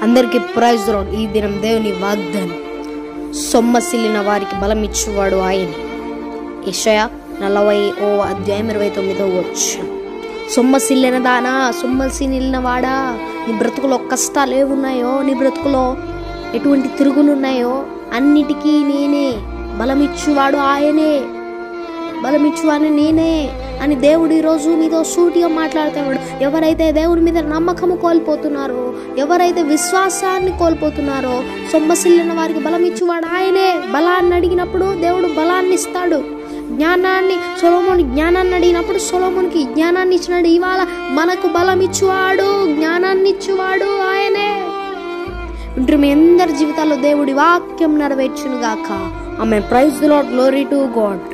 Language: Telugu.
అందరికీ ప్రైజ్ ది లార్డ్. ఈ దినం దేవుని వాగ్దానం, సొమ్మసిల్లిన వారికి బలం ఇచ్చువాడు ఆయనే. యెషయా 40:29. సొమ్మసిల్లిన దానా, సొమ్మసిల్లిన వాడా, నీ బ్రతుకులో కష్టాలు ఏమున్నాయో, నీ బ్రతుకులో ఎటువంటి తిరుగులు ఉన్నాయో అన్నిటికీ నేనే, బలమిచ్చువాడు ఆయనే, బలమిచ్చువాడు నేనే అని దేవుడు ఈరోజు మీతో సూటిగా మాట్లాడుతున్నాడు. ఎవరైతే దేవుడి మీద నమ్మకము కోల్పోతున్నారో, ఎవరైతే విశ్వాసాన్ని కోల్పోతున్నారో, సొమ్మసిల్లిన వారికి బలం ఇచ్చువాడు ఆయనే. బలాన్ని అడిగినప్పుడు దేవుడు బలాన్ని ఇస్తాడు. జ్ఞానాన్ని, సొలొమోను జ్ఞానాన్ని అడిగినప్పుడు సొలొమోనుకి జ్ఞానాన్ని ఇచ్చినాడు. ఇవాళ మనకు బలం ఇచ్చువాడు, జ్ఞానాన్ని ఇచ్చువాడు ఆయనే. ఇంటూ మీ అందరి జీవితాల్లో దేవుడి వాక్యం నెరవేర్చును గాక. Amen. Praise the Lord. Glory to God.